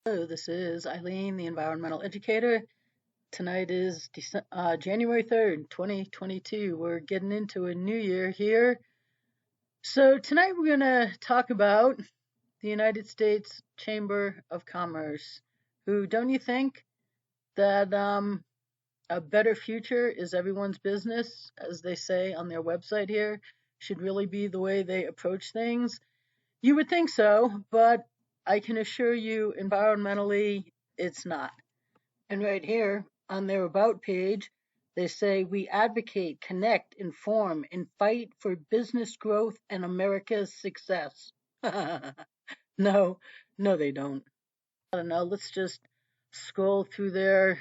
Hello, this is Eileen, the environmental educator. Tonight is January 3rd, 2022. We're getting into a new year here. So, tonight we're going to talk about the United States Chamber of Commerce, who don't you think that a better future is everyone's business, as they say on their website here, should really be the way they approach things? You would think so, but I can assure you, environmentally, it's not. And right here on their About page, they say, we advocate, connect, inform, and fight for business growth and America's success. No, no, they don't. I don't know. Let's just scroll through their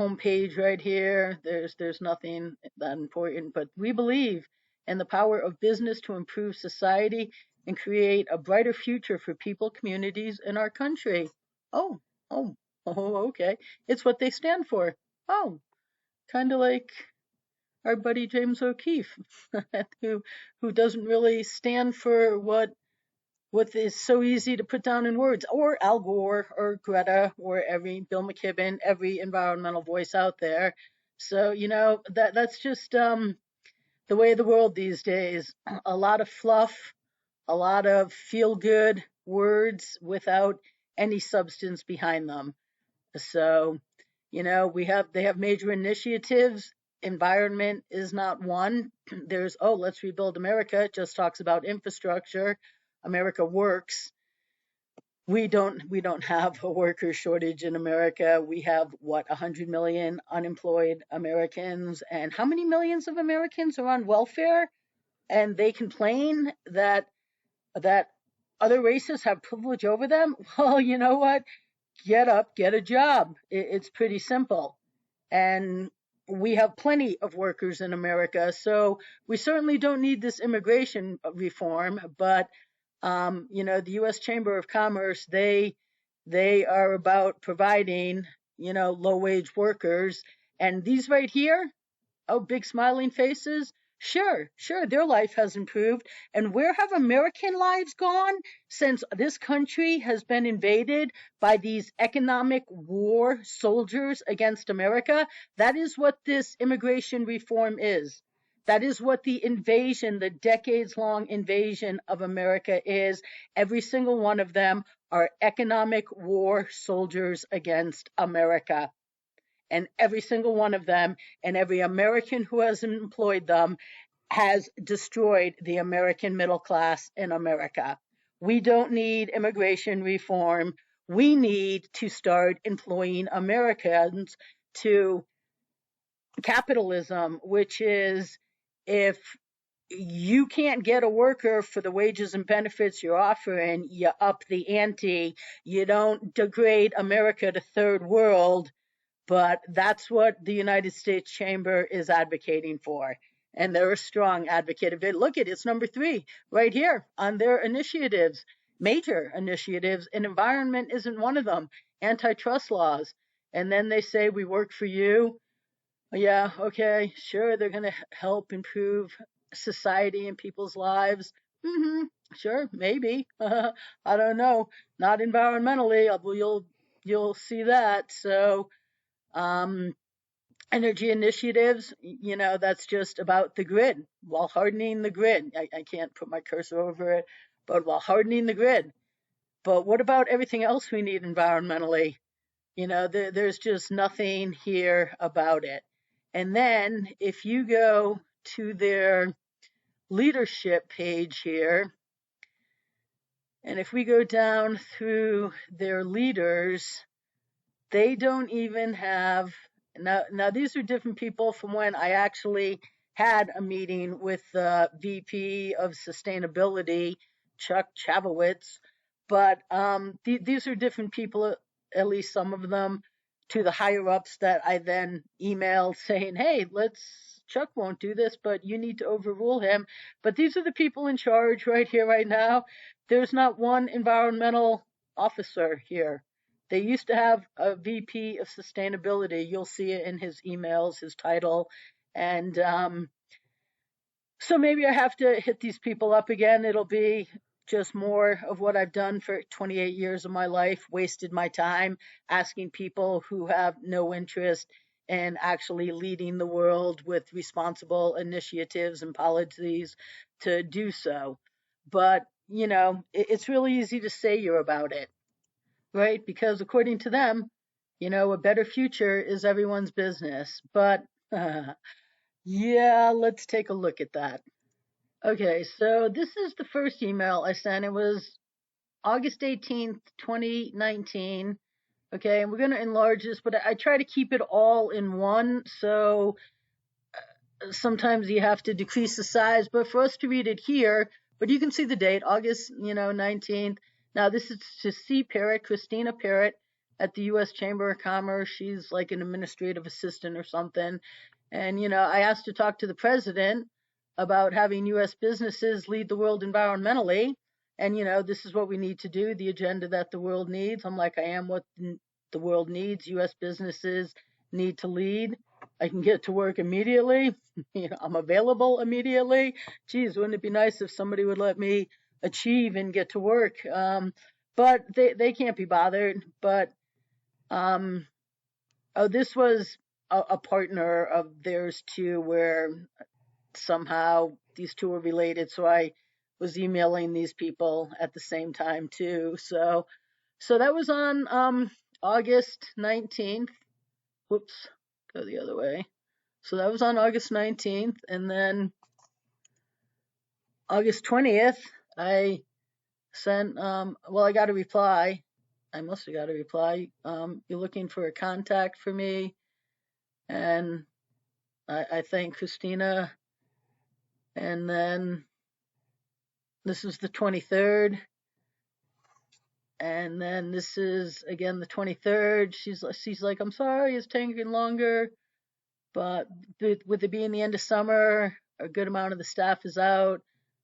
homepage right here. There's nothing that important, but we believe in the power of business to improve society and create a brighter future for people, communities, in our country. Oh, oh, oh, okay. It's what they stand for. Oh, kind of like our buddy James O'Keefe, who doesn't really stand for what is so easy to put down in words, or Al Gore or Greta or every Bill McKibben, every environmental voice out there. So, that's just the way of the world these days. A lot of fluff, a lot of feel good words without any substance behind them. So, they have major initiatives. Environment is not one. There's, let's rebuild America. It just talks about infrastructure. America works. We don't have a worker shortage in America. We have 100 million unemployed Americans, and how many millions of Americans are on welfare? And they complain that other races have privilege over them. Well, you know what? Get up, get a job. It's pretty simple. And we have plenty of workers in America, so we certainly don't need this immigration reform. But the U.S. Chamber of Commerce, they are about providing, low wage workers, and these right here, oh, big smiling faces. Sure, sure, their life has improved. And where have American lives gone since this country has been invaded by these economic war soldiers against America? That is what this immigration reform is. That is what the invasion, the decades long invasion of America is. Every single one of them are economic war soldiers against America. And every single one of them, and every American who has employed them, has destroyed the American middle class in America. We don't need immigration reform. We need to start employing Americans to capitalism, which is, if you can't get a worker for the wages and benefits you're offering, you up the ante. You don't degrade America to third world. But that's what the United States Chamber is advocating for. And they're a strong advocate of it. Look at it's number 3 right here on their initiatives, major initiatives, and environment isn't one of them. Antitrust laws. And then they say, we work for you. Yeah, okay, sure, they're going to help improve society and people's lives. Sure, maybe. I don't know. Not environmentally. You'll see that. So, um, energy initiatives, that's just about the grid, while hardening the grid. I can't put my cursor over it, but while hardening the grid. But what about everything else we need environmentally? There's just nothing here about it. And then if you go to their leadership page here, and if we go down through their leaders, they don't even have. Now these are different people from when I actually had a meeting with the VP of Sustainability, Chuck Chavowitz. But these are different people, at least some of them, to the higher ups that I then emailed saying, hey, Chuck won't do this, but you need to overrule him. But these are the people in charge right here, right now. There's not one environmental officer here. They used to have a VP of sustainability. You'll see it in his emails, his title. And so maybe I have to hit these people up again. It'll be just more of what I've done for 28 years of my life, wasted my time asking people who have no interest in actually leading the world with responsible initiatives and policies to do so. But, it's really easy to say you're about it, right? Because according to them, a better future is everyone's business. But yeah, let's take a look at that. Okay, so this is the first email I sent. It was August 18th, 2019. Okay, and we're going to enlarge this, but I try to keep it all in one. So sometimes you have to decrease the size, but for us to read it here, but you can see the date, August, 19th. Now this is to C. Parrott, Christina Parrott at the U.S. Chamber of Commerce. She's like an administrative assistant or something. And, I asked to talk to the president about having U.S. businesses lead the world environmentally. And, this is what we need to do, the agenda that the world needs. I'm like, I am what the world needs. U.S. businesses need to lead. I can get to work immediately. I'm available immediately. Geez, wouldn't it be nice if somebody would let me achieve and get to work? But they can't be bothered. But this was a partner of theirs too, where somehow these two are related. So I was emailing these people at the same time too. So that was on August 19th. Whoops, go the other way. So that was on August 19th, and then August 20th, I sent, I got a reply. I must have got a reply. You're looking for a contact for me, and I thank Christina. And then this is the 23rd, and then this is again the 23rd. She's like, I'm sorry, it's taking longer, but with it being the end of summer, a good amount of the staff is out.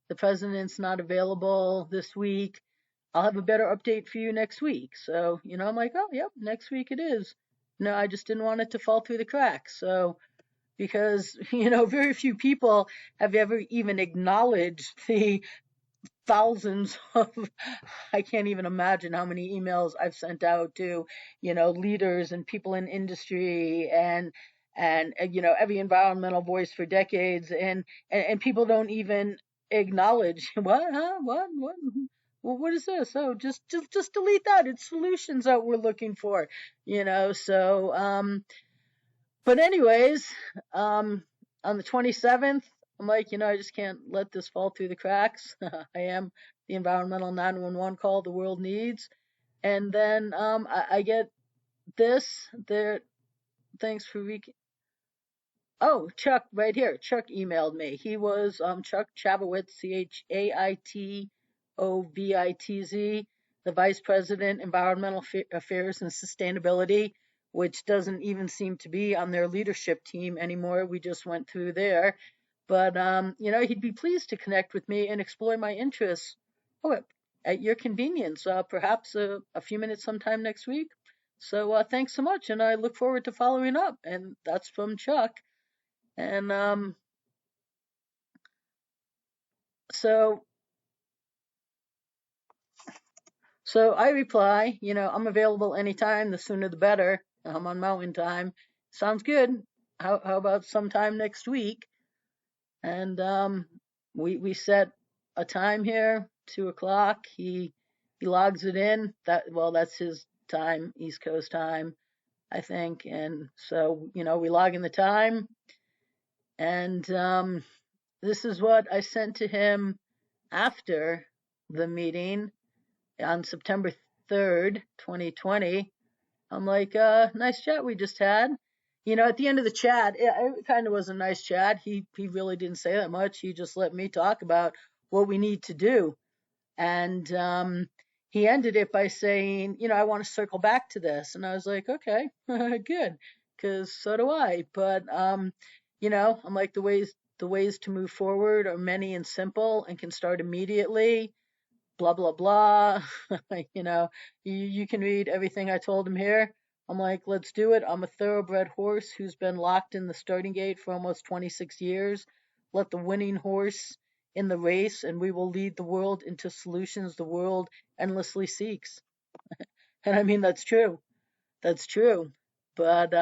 The president's not available this week. I'll have a better update for you next week. So, I'm like, oh, yep, next week it is. No, I just didn't want it to fall through the cracks. So, because, very few people have ever even acknowledged the thousands of, I can't even imagine how many emails I've sent out to, leaders and people in industry and every environmental voice for decades, and people don't even acknowledge what, huh? What? Well, what is this? Oh, just delete that. It's solutions that we're looking for, so but anyways, on the 27th, I'm like, I just can't let this fall through the cracks. I am the environmental 911 call the world needs. And then I get this. There, thanks for Oh, Chuck, right here. Chuck emailed me. He was Chuck Chavowitz, Chaitovitz, the Vice President, Environmental Affairs and Sustainability, which doesn't even seem to be on their leadership team anymore. We just went through there. But, he'd be pleased to connect with me and explore my interests at your convenience, perhaps a few minutes sometime next week. So thanks so much, and I look forward to following up. And that's from Chuck. And so I reply, I'm available anytime. The sooner the better. I'm on Mountain Time. Sounds good. How about sometime next week? And we set a time here, 2:00. He logs it in. That's his time, East Coast time, I think. And so we log in the time, and this is what I sent to him after the meeting on September 3rd, 2020. I'm like, nice chat we just had. At the end of the chat, it kind of was a nice chat. He really didn't say that much. He just let me talk about what we need to do. And he ended it by saying, I want to circle back to this. And I was like, okay, good, because so do I. But, I'm like, the ways to move forward are many and simple and can start immediately. Blah, blah, blah. You can read everything I told him here. I'm like, let's do it. I'm a thoroughbred horse who's been locked in the starting gate for almost 26 years. Let the winning horse in the race, and we will lead the world into solutions the world endlessly seeks. And I mean, that's true. That's true. But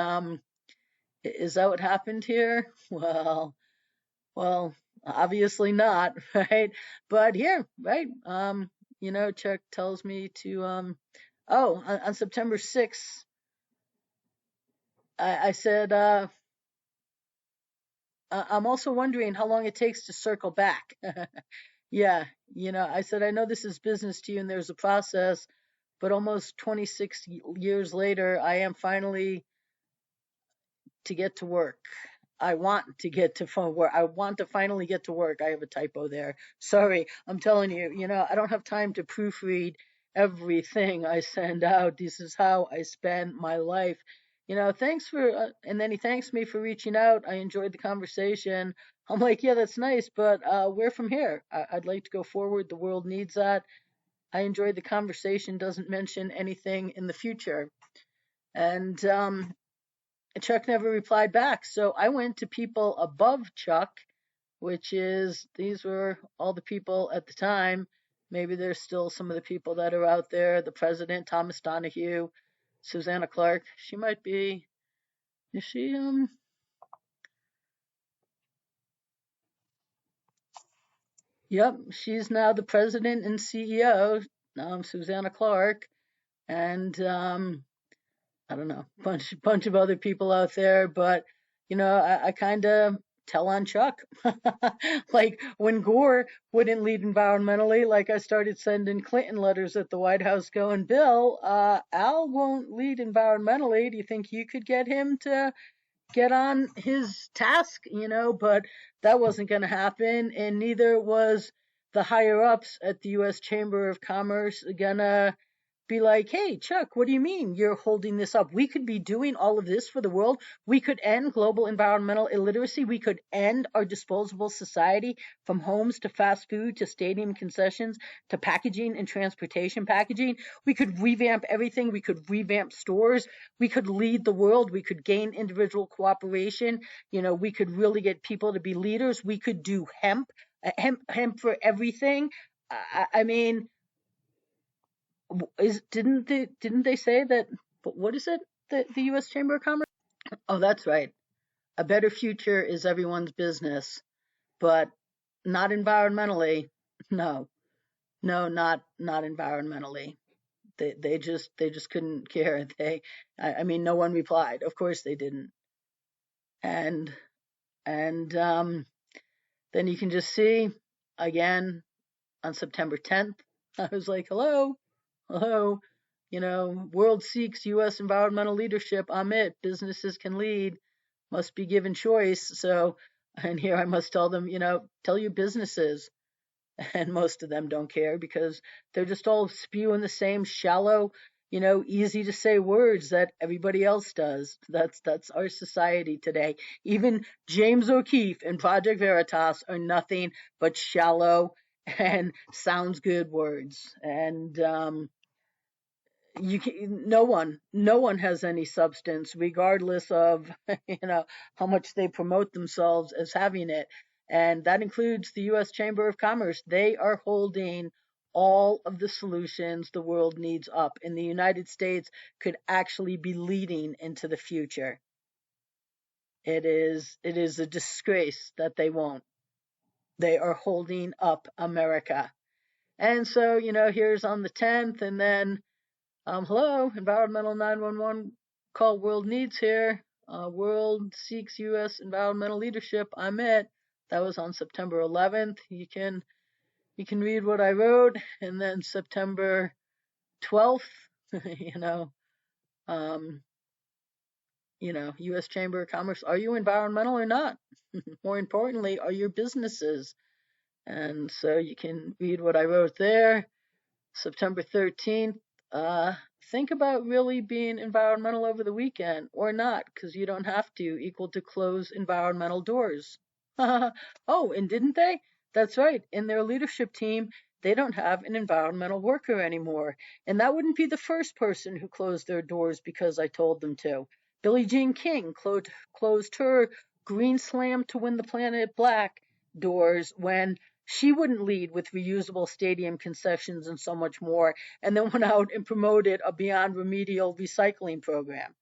is that what happened here? Well, obviously not, right? But here, right? Chuck tells me to on September 6th, I said I'm also wondering how long it takes to circle back. Yeah, I said I know this is business to you and there's a process, but almost 26 years later, I am finally to get to work. I want to get to phone work. I want to finally get to work. I have a typo there. Sorry. I'm telling you, I don't have time to proofread everything I send out. This is how I spend my life. Thanks and then he thanks me for reaching out. I enjoyed the conversation. I'm like, yeah, that's nice, but where from here? I'd like to go forward. The world needs that. I enjoyed the conversation. Doesn't mention anything in the future. And Chuck never replied back. So I went to people above Chuck, these were all the people at the time. Maybe there's still some of the people that are out there. The president, Thomas Donahue, Susanna Clark. She might be, is she, yep, she's now the president and CEO, Susanna Clark. And, I don't know, bunch of other people out there, but I kind of tell on Chuck. Like when Gore wouldn't lead environmentally, like I started sending Clinton letters at the White House going, Bill, Al won't lead environmentally. Do you think you could get him to get on his task? But that wasn't going to happen, and neither was the higher ups at the U.S. Chamber of Commerce gonna be like, hey, Chuck, what do you mean you're holding this up? We could be doing all of this for the world. We could end global environmental illiteracy. We could end our disposable society from homes to fast food to stadium concessions to packaging and transportation packaging. We could revamp everything. We could revamp stores. We could lead the world. We could gain individual cooperation. We could really get people to be leaders. We could do hemp for everything. I mean, didn't they say that? What is it? The U.S. Chamber of Commerce? Oh, that's right. A better future is everyone's business, but not environmentally. No, no, not environmentally. They just couldn't care. I mean, no one replied. Of course they didn't. And and then you can just see again on September 10th. I was like, hello, hello. World seeks U.S. environmental leadership. I'm it. Businesses can lead, must be given choice. So, and here I must tell them, tell your businesses. And most of them don't care because they're just all spewing the same shallow, easy to say words that everybody else does. That's our society today. Even James O'Keefe and Project Veritas are nothing but shallow and sounds good words. And no one has any substance regardless of how much they promote themselves as having it, and that includes the US Chamber of Commerce. They are holding all of the solutions the world needs up, and the United States could actually be leading into the future. It is a disgrace that they won't. They are holding up America. And so here's on the 10th, and then hello, Environmental 911 call World Needs here. World seeks U.S. environmental leadership. I'm it. That was on September 11th. You can read what I wrote, and then September 12th, you know, um, U.S. Chamber of Commerce. Are you environmental or not? More importantly, are your businesses? And so you can read what I wrote there. September 13th, think about really being environmental over the weekend or not, because you don't have to, equal to close environmental doors. Oh, and didn't they? That's right. In their leadership team, they don't have an environmental worker anymore. And that wouldn't be the first person who closed their doors because I told them to. Billie Jean King closed her Green Slam to Win the Planet Black doors when she wouldn't lead with reusable stadium concessions and so much more, and then went out and promoted a beyond remedial recycling program.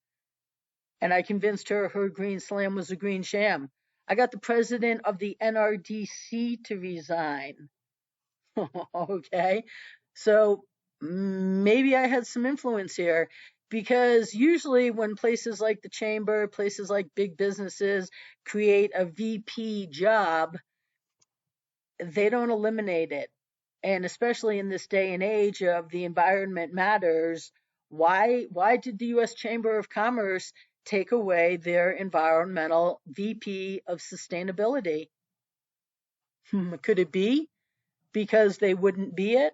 And I convinced her her green slam was a green sham. I got the president of the NRDC to resign. Okay. So maybe I had some influence here, because usually when places like the chamber, places like big businesses create a VP job, they don't eliminate it. And especially in this day and age of the environment matters, why did the US Chamber of Commerce take away their environmental VP of sustainability? Could it be because they wouldn't be it?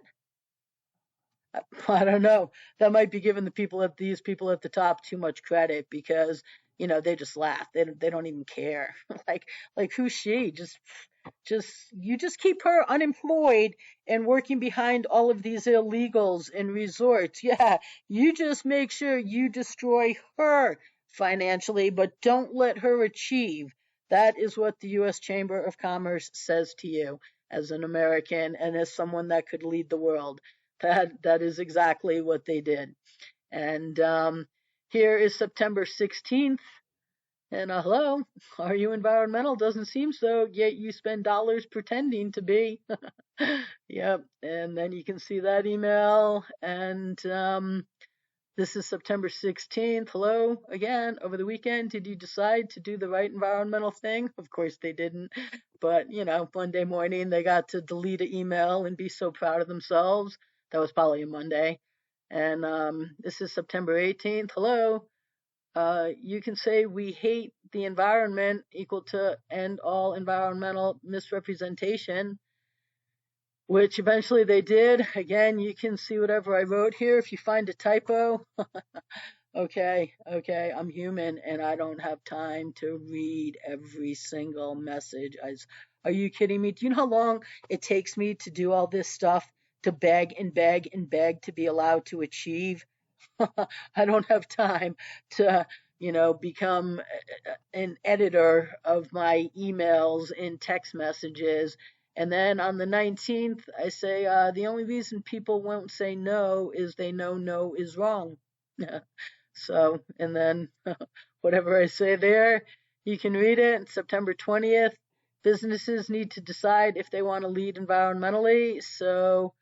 I don't know. That might be giving these people at the top too much credit, because they just laugh. They don't even care. like who's she? Just keep her unemployed and working behind all of these illegals and resorts. Yeah, you just make sure you destroy her financially, but don't let her achieve. That is what the US Chamber of Commerce says to you as an American and as someone that could lead the world. That is exactly what they did. And here is September 16th. And hello, are you environmental? Doesn't seem so, yet you spend dollars pretending to be. Yep. And then you can see that email. And this is September 16th. Hello again. Over the weekend, did you decide to do the right environmental thing? Of course they didn't. But, Monday morning, they got to delete an email and be so proud of themselves. That was probably a Monday. And this is September 18th. Hello. You can say we hate the environment equal to end all environmental misrepresentation, which eventually they did. Again, you can see whatever I wrote here. If you find a typo, okay, I'm human and I don't have time to read every single message. Are you kidding me? Do you know how long it takes me to do all this stuff, to beg and beg and beg to be allowed to achieve? I don't have time to, become an editor of my emails and text messages. And then on the 19th, I say, the only reason people won't say no is they know no is wrong. So, and then whatever I say there, you can read it. September 20th, businesses need to decide if they want to lead environmentally. So,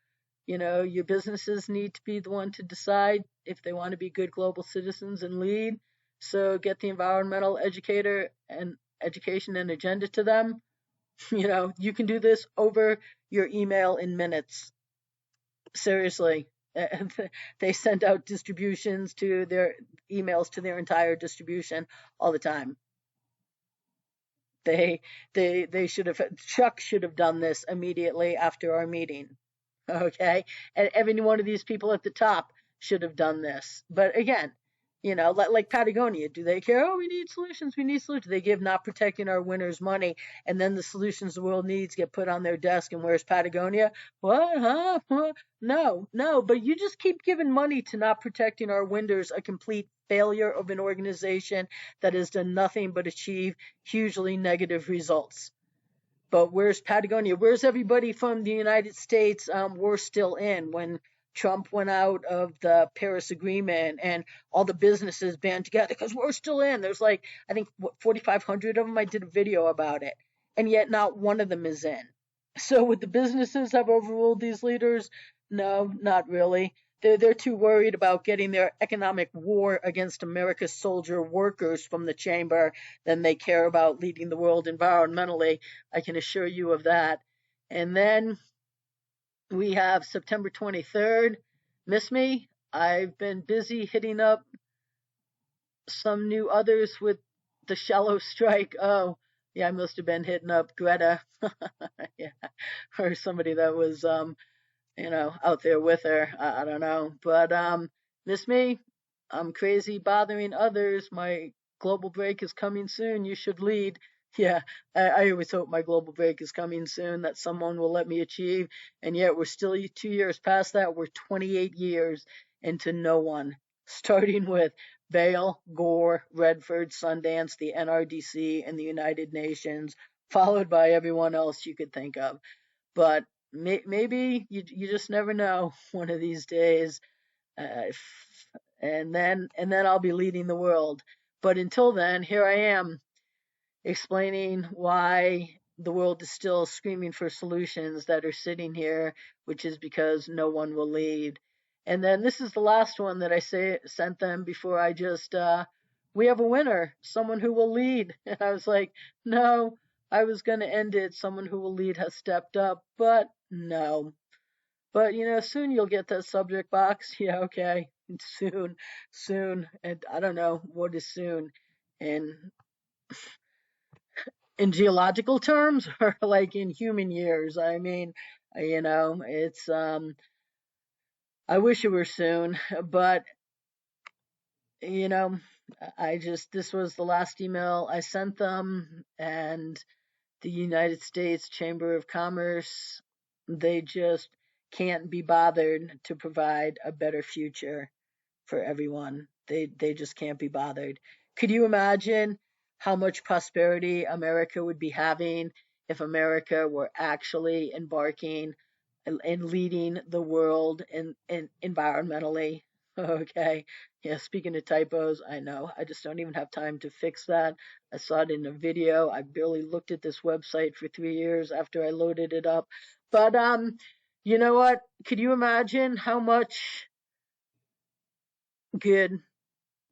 your businesses need to be the one to decide if they want to be good global citizens and lead. So get the environmental education and agenda to them. You can do this over your email in minutes. Seriously. They send out distributions to their emails to their entire distribution all the time. They Chuck should have done this immediately after our meeting. Okay. And every one of these people at the top should have done this. But again, like Patagonia, do they care? Oh, we need solutions. We need solutions. They give not protecting our winners money, and then the solutions the world needs get put on their desk. And where's Patagonia? What? Huh? What? No. But you just keep giving money to not protecting our winners, a complete failure of an organization that has done nothing but achieve hugely negative results. But where's Patagonia? Where's everybody from the United States? We're still in when Trump went out of the Paris Agreement and all the businesses band together because we're still in. There's I think 4,500 of them. I did a video about it, and yet not one of them is in. So would the businesses have overruled these leaders? No, not really. They're too worried about getting their economic war against America's soldier workers from the chamber than they care about leading the world environmentally. I can assure you of that. And then we have September 23rd. Miss me? I've been busy hitting up some new others with the shallow strike. Oh, yeah, I must have been hitting up Greta. Yeah, or somebody that was out there with her. I don't know. But miss me? I'm crazy bothering others. My global break is coming soon. You should lead. Yeah, I always hope my global break is coming soon, that someone will let me achieve. And yet we're still 2 years past that. We're 28 years into no one, starting with Vail, Gore, Redford, Sundance, the NRDC, and the United Nations, followed by everyone else you could think of. but maybe you just never know one of these days. Uh, and then I'll be leading the world. But until then, here I am explaining why the world is still screaming for solutions that are sitting here, which is because no one will lead. And then this is the last one that I sent them before I just we have a winner, someone who will lead. And I was like, no, I was going to end it. Someone who will lead has stepped up, but no. But soon you'll get that subject box. Yeah, okay. Soon, soon, and I don't know what is soon. And in geological terms or like in human years. I mean, it's I wish it were soon, but you know, I just this was the last email I sent them, and the United States Chamber of Commerce, they just can't be bothered to provide a better future for everyone. They just can't be bothered. Could you imagine how much prosperity America would be having if America were actually embarking and leading the world in environmentally? Okay. Yeah, speaking of typos, I know. I just don't even have time to fix that. I saw it in a video. I barely looked at this website for 3 years after I loaded it up. But you know what? Could you imagine how much good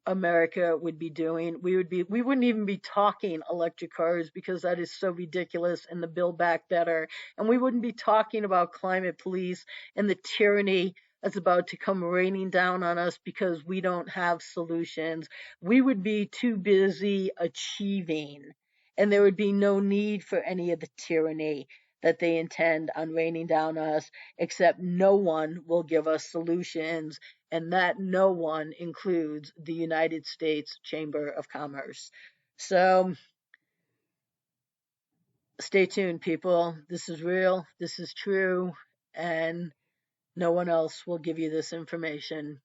America would be doing? We wouldn't even be talking electric cars because that is so ridiculous, and the Build Back Better. And we wouldn't be talking about climate police and the tyranny that's about to come raining down on us because we don't have solutions. We would be too busy achieving, and there would be no need for any of the tyranny that they intend on raining down on us, except no one will give us solutions, and that no one includes the United States Chamber of Commerce. So stay tuned, people. This is real, this is true, and no one else will give you this information.